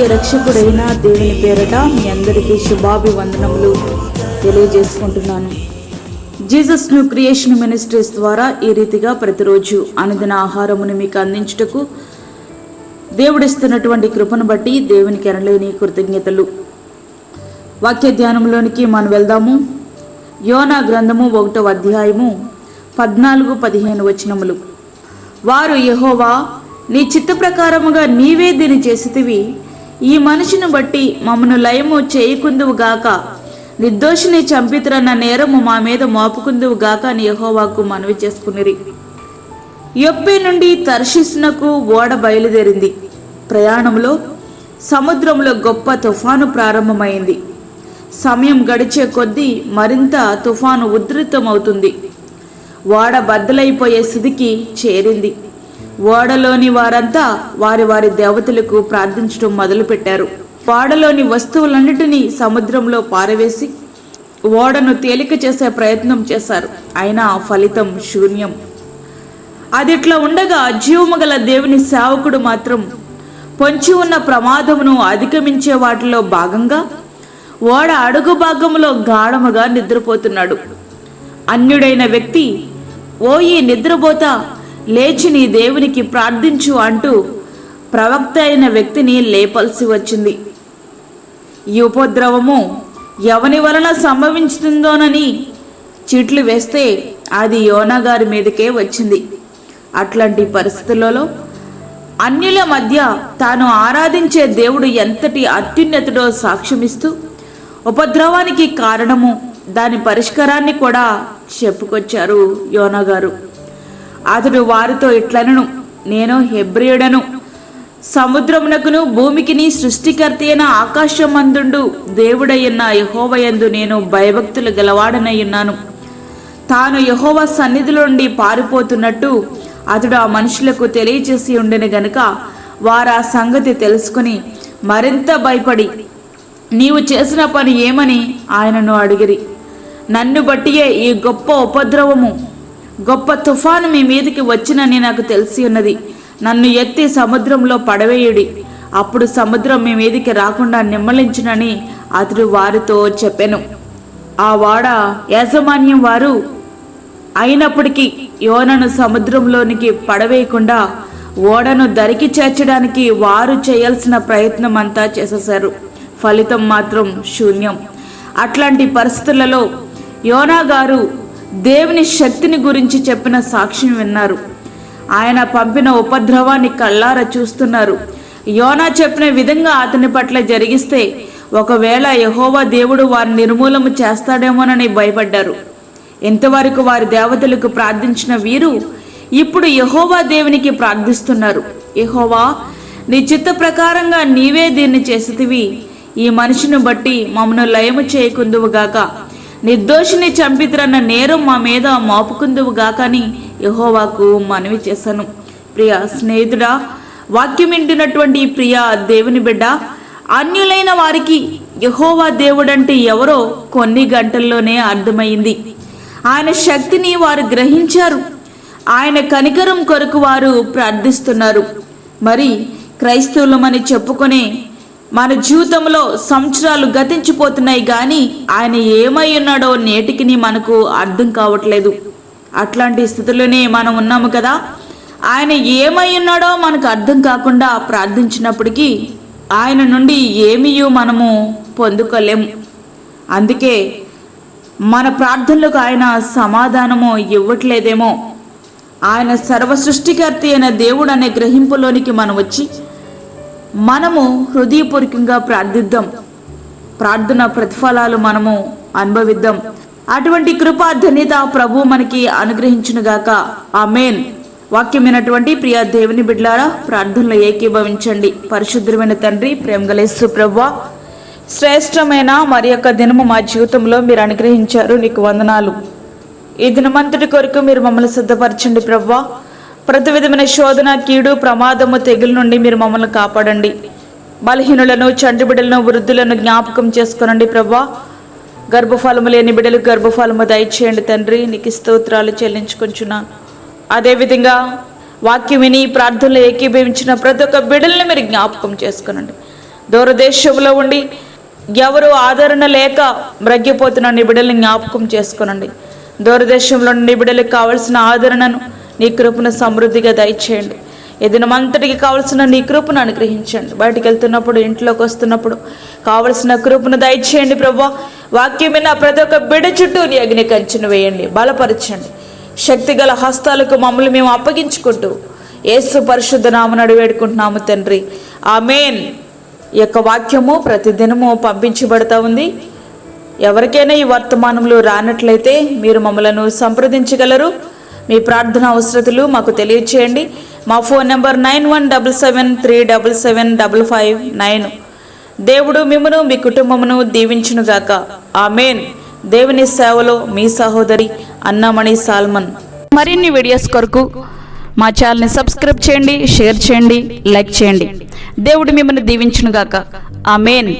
ప్రియ రక్షకుడైన దేవుని పేరట మీ అందరికీ శుభాభివందనములు తెలియజేసుకుంటున్నాను. జీసస్ న్యూ క్రియేషన్ మినిస్ట్రీస్ ద్వారా ఈ రీతిగా ప్రతిరోజు అనుదిన ఆహారమును మీకు అందించుటకు దేవుడిస్తున్నటువంటి కృపను బట్టి దేవునికి ఎనలేని కృతజ్ఞతలు. వాక్య ధ్యానంలోనికి మనం వెళ్దాము. యోనా గ్రంథము 1వ అధ్యాయము 14-15 వచనములు. వారు, యెహోవా, నీ చిత్త ప్రకారముగా నీవే దీని చేసితివి, ఈ మనిషిని బట్టి మమ్మను లయము చేయకుందువు గాక, నిర్దోషిని చంపితురన్న నేరము మా మీద మోపుకుందువు గాక అని యెహోవాకు మనవి చేసుకునిరి. యొప్పే నుండి తర్షీసునకు ఓడ బయలుదేరింది. ప్రయాణంలో సముద్రంలో గొప్ప తుఫాను ప్రారంభమైంది. సమయం గడిచే కొద్దీ మరింత తుఫాను ఉధృతమవుతుంది. ఓడ బద్దలైపోయే స్థితికి చేరింది. ఓడలోని వారంతా వారి వారి దేవతలకు ప్రార్థించడం మొదలుపెట్టారు. ఓడలోని వస్తువులన్నిటినీ సముద్రంలో పారవేసి ఓడను తేలిక చేసే ప్రయత్నం చేశారు. అయినా ఫలితం శూన్యం. అదిట్లా ఉండగా జీవము గల దేవుని సేవకుడు మాత్రం పొంచి ఉన్న ప్రమాదమును అధిగమించే వాటిలో భాగంగా ఓడ అడుగు భాగంలో గాఢముగా నిద్రపోతున్నాడు. అన్యుడైన వ్యక్తి, ఓ ఈ నిద్రపోతా, లేచి నీ దేవునికి ప్రార్థించు అంటూ ప్రవక్త అయిన వ్యక్తిని లేపాల్సి వచ్చింది. ఈ ఉపద్రవము ఎవని వలన సంభవించుతుందోనని చీట్లు వేస్తే అది యోనా గారి మీదకే వచ్చింది. అట్లాంటి పరిస్థితులలో అన్యుల మధ్య తాను ఆరాధించే దేవుడు ఎంతటి అత్యున్నతుడో సాక్ష్యమిస్తూ ఉపద్రవానికి కారణము, దాని పరిష్కారాన్ని కూడా చెప్పుకొచ్చారు యోనా గారు. అతడు వారితో ఇట్లనను, నేను హెబ్రీయుడను, సముద్రమునకును భూమికిని సృష్టికర్త అయిన ఆకాశమందుండు దేవుడయ్యున్న యెహోవాయందు నేను భయభక్తులు గలవాడనయ్యున్నాను. తాను యెహోవా సన్నిధిలో నుండి పారిపోతున్నట్టు అతడు ఆ మనుషులకు తెలియచేసి ఉండెను గనుక వారు ఆ సంగతి తెలుసుకుని మరింత భయపడి, నీవు చేసిన పని ఏమని ఆయనను అడిగిరి. నన్ను బట్టియే ఈ గొప్ప ఉపద్రవము, గొప్ప తుఫాను మీ మీదకి వచ్చినని నాకు తెలిసి ఉన్నది. నన్ను ఎత్తి సముద్రంలో పడవేయుడి, అప్పుడు సముద్రం మీ మీదికి రాకుండా నిమ్మలించునని అతడు వారితో చెప్పెను. ఆ వాడ యాజమాన్యం వారు అయినప్పటికీ యోనను సముద్రంలోనికి పడవేయకుండా ఓడను దరికి చేర్చడానికి వారు చేయాల్సిన ప్రయత్నం అంతా చేసేశారు. ఫలితం మాత్రం శూన్యం. అట్లాంటి పరిస్థితులలో యోనా గారు దేవుని శక్తిని గురించి చెప్పిన సాక్ష్యం విన్నారు. ఆయన పంపిన ఉపద్రవాన్ని కళ్ళారా చూస్తున్నారు. యోనా చెప్పిన విధంగా అతని పట్ల జరిగిస్తే ఒకవేళ యెహోవా దేవుడు వారిని నిర్మూలన చేస్తాడేమోనని భయపడ్డారు. ఇంతవరకు వారి దేవతలకు ప్రార్థించిన వీరు ఇప్పుడు యెహోవా దేవునికి ప్రార్థిస్తున్నారు. యెహోవా, నీ చిత్త ప్రకారంగా నీవే దీన్ని చేసితివి, ఈ మనిషిని బట్టి మమ్మను లయము చేయకుందువుగాక, నిర్దోషిని చంపితురన్న నేరం మా మీద మోపుకుందువు గాకని యెహోవాకు మనవి చేశాను. ప్రియ స్నేహితుడా, వాక్యం వింటున్నటువంటి ప్రియ దేవుని బిడ్డ, అన్యులైన వారికి యెహోవా దేవుడంటే ఎవరో కొన్ని గంటల్లోనే అర్థమైంది. ఆయన శక్తిని వారు గ్రహించారు. ఆయన కనికరం కొరకు వారు ప్రార్థిస్తున్నారు. మరి క్రైస్తవులమని చెప్పుకునే మన జీవితంలో సంవత్సరాలు గతించిపోతున్నాయి, కానీ ఆయన ఏమై ఉన్నాడో నేటికి మనకు అర్థం కావట్లేదు. అట్లాంటి స్థితిలోనే మనం ఉన్నాము కదా. ఆయన ఏమై ఉన్నాడో మనకు అర్థం కాకుండా ప్రార్థించినప్పటికీ ఆయన నుండి ఏమీ మనము పొందుకోలేము. అందుకే మన ప్రార్థనలకు ఆయన సమాధానము ఇవ్వట్లేదేమో. ఆయన సర్వ సృష్టికర్త అయిన దేవుడు అనే గ్రహింపులోనికి మనం వచ్చి మనము హృదయపూర్వకంగా ప్రార్థిద్దాం. ప్రార్థన ప్రతిఫలాలు మనము అనుభవిద్దాం. అటువంటి కృపా ధన్యత ప్రభు మనకి అనుగ్రహించునుగాక. ఆమేన్. వాక్యమైనటువంటి ప్రియ దేవుని బిడ్డలారా, ప్రార్థనలో ఏకీభవించండి. పరిశుద్ధమైన తండ్రి, ప్రేమగల యేసు ప్రభువా, శ్రేష్టమైన మరి యొక్క దినము మా జీవితంలో మీరు అనుగ్రహించారు, నీకు వందనాలు. ఈ దినమంతటి కొరకు మీరు మమ్మల్ని సిద్ధపరచండి ప్రభువా. ప్రతి విధమైన శోధన, కీడు, ప్రమాదము, తెగుల నుండి మీరు మమ్మల్ని కాపాడండి. బలహీనులను, చంటి బిడ్డలను, వృద్ధులను జ్ఞాపకం చేసుకోనండి ప్రభువా. గర్భఫలము లేని బిడ్డలకు గర్భఫలము దయచేయండి తండ్రి, నీకు స్తోత్రాలు చెల్లించుకుంటున్నాను. అదేవిధంగా వాక్యం విని ప్రార్థనలో ఏకీభవించిన ప్రతి ఒక్క బిడ్డల్ని మీరు జ్ఞాపకం చేసుకునండి. దూరదేశంలో ఉండి ఎవరు ఆదరణ లేక మ్రగ్గిపోతున్న నీ బిడ్డల్ని జ్ఞాపకం చేసుకోనండి. దూరదేశంలో నీ బిడ్డలకు కావలసిన ఆదరణను నీ కృపను సమృద్ధిగా దయచేయండి. ఈ దినమంతటికి కావలసిన నీ కృపను అనుగ్రహించండి. బయటికి వెళ్తున్నప్పుడు, ఇంట్లోకి వస్తున్నప్పుడు కావలసిన కృపను దయచేయండి ప్రభువా. వాక్యమైన ప్రతి ఒక్క బిడ్డ చుట్టూ నీ అగ్ని కంచెను వేయండి, బలపరచండి. శక్తిగల హస్తాలకు మమ్మల్ని మేము అప్పగించుకుంటూ యేసు పరిశుద్ధ నామమున వేడుకుంటున్నాము తండ్రి, ఆమేన్. ఈ యొక్క వాక్యము ప్రతిదినము పంపించబడతా ఉంది. ఎవరికైనా ఈ వర్తమానంలో రానట్లయితే మీరు మమ్మలను సంప్రదించగలరు. మీ ప్రార్థన అవసరతలు మాకు తెలియచేయండి. మా ఫోన్ నెంబర్ 9177377559. దేవుడు మిమ్మును మీ కుటుంబమును దీవించునుగాక. ఆమేన్. దేవుని సేవలో మీ సహోదరి అన్నామణి సాల్మన్. మరిన్ని వీడియోస్ కొరకు మా ఛానల్ని సబ్స్క్రైబ్ చేయండి, షేర్ చేయండి, లైక్ చేయండి. దేవుడు మిమ్మల్ని దీవించునుగాక. ఆమేన్.